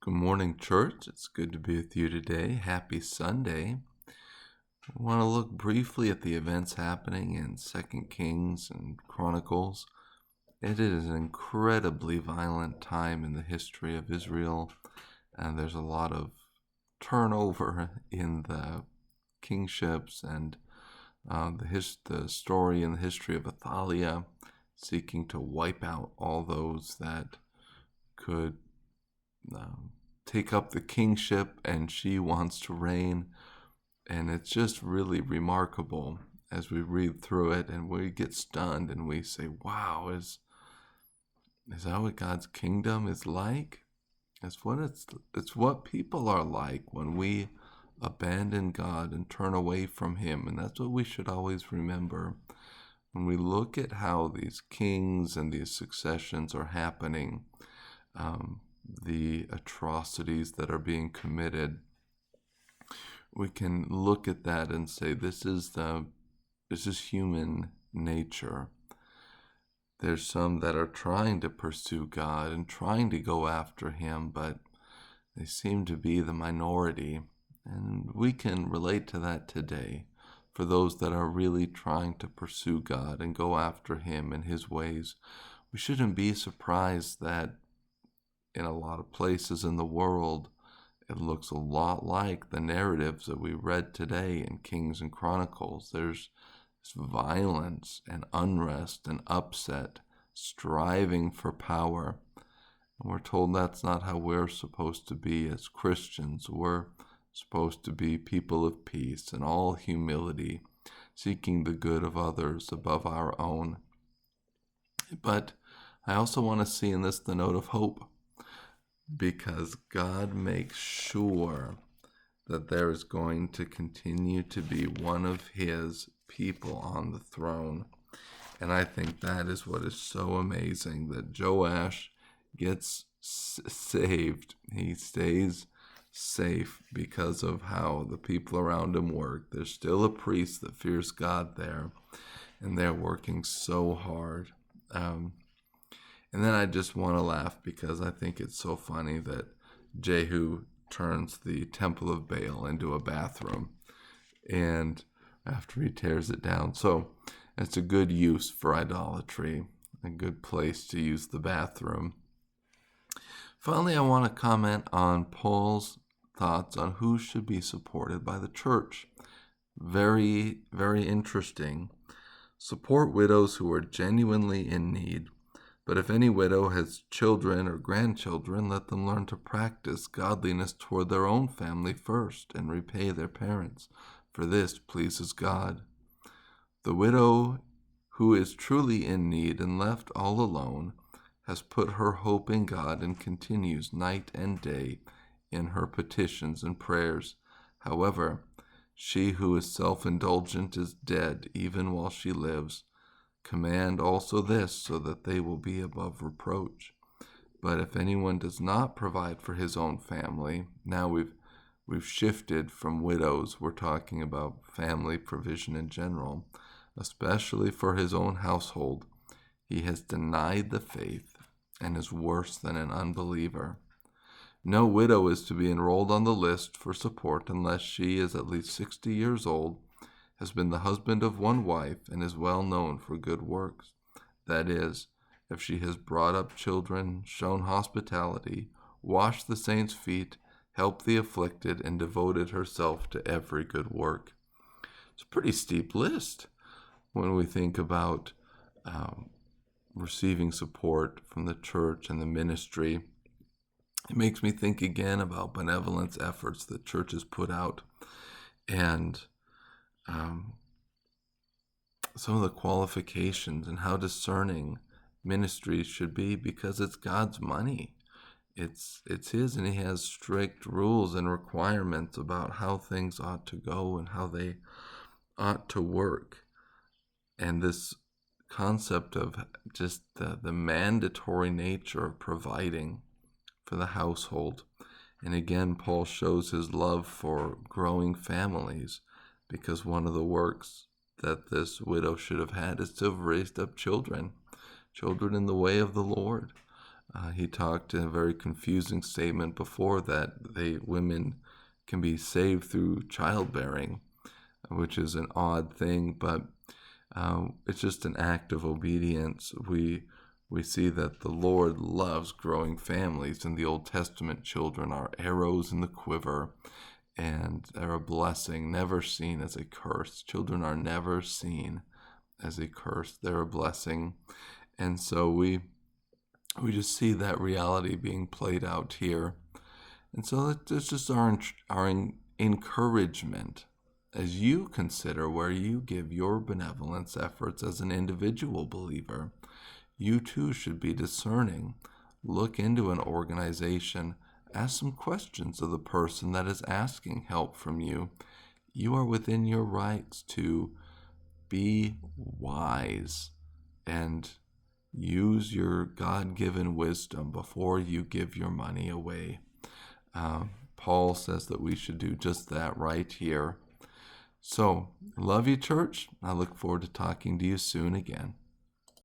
Good morning, church. It's good to be with you today. Happy Sunday. I want to look briefly at the events happening in 2 Kings and Chronicles. It is an incredibly violent time in the history of Israel, and there's a lot of turnover in the kingships and the story and the history of Athaliah seeking to wipe out all those that could take up the kingship, and she wants to reign. And it's just really remarkable as we read through it, and we get stunned and we say, wow, is that what God's kingdom is like? It's what people are like when we abandon God and turn away from him. And that's what we should always remember when we look at how these kings and these successions are happening. The atrocities that are being committed, we can look at that and say, this is human nature. There's some that are trying to pursue God and trying to go after him, but they seem to be the minority. And we can relate to that today for those that are really trying to pursue God and go after him and his ways. We shouldn't be surprised that in a lot of places in the world, it looks a lot like the narratives that we read today in Kings and Chronicles. There's this violence and unrest and upset, striving for power. And we're told that's not how we're supposed to be as Christians. We're supposed to be people of peace and all humility, seeking the good of others above our own. But I also want to see in this the note of hope, because God makes sure that there is going to continue to be one of his people on the throne. And I think that is what is so amazing, that Joash gets saved. He stays safe because of how the people around him work. There's still a priest that fears God there, and they're working so hard. And then I just want to laugh because I think it's so funny that Jehu turns the temple of Baal into a bathroom, and after he tears it down. So it's a good use for idolatry, a good place to use the bathroom. Finally, I want to comment on Paul's thoughts on who should be supported by the church. Very, very interesting. Support widows who are genuinely in need. But if any widow has children or grandchildren, let them learn to practice godliness toward their own family first and repay their parents, for this pleases God. The widow who is truly in need and left all alone has put her hope in God and continues night and day in her petitions and prayers. However, she who is self-indulgent is dead even while she lives. Command also this, so that they will be above reproach. But if anyone does not provide for his own family, now we've shifted from widows, we're talking about family provision in general, especially for his own household, he has denied the faith and is worse than an unbeliever. No widow is to be enrolled on the list for support unless she is at least 60 years old, has been the husband of one wife, and is well known for good works. That is, if she has brought up children, shown hospitality, washed the saints' feet, helped the afflicted, and devoted herself to every good work. It's a pretty steep list when we think about receiving support from the church and the ministry. It makes me think again about benevolence efforts that churches put out, and some of the qualifications and how discerning ministries should be, because it's God's money. It's his, and he has strict rules and requirements about how things ought to go and how they ought to work. And this concept of just the mandatory nature of providing for the household. And again, Paul shows his love for growing families, because one of the works that this widow should have had is to have raised up children in the way of the Lord. He talked in a very confusing statement before that women can be saved through childbearing, which is an odd thing, but it's just an act of obedience. We see that the Lord loves growing families. In the Old Testament, children are arrows in the quiver, and they're a blessing, never seen as a curse. Children are never seen as a curse. They're a blessing. And so we just see that reality being played out here. And so that's just our encouragement as you consider where you give your benevolence efforts as an individual believer. You too should be discerning. Look into an organization. Ask some questions of the person that is asking help from you. You are within your rights to be wise and use your God-given wisdom before you give your money away. Paul says that we should do just that right here. So, love you, church. I look forward to talking to you soon again.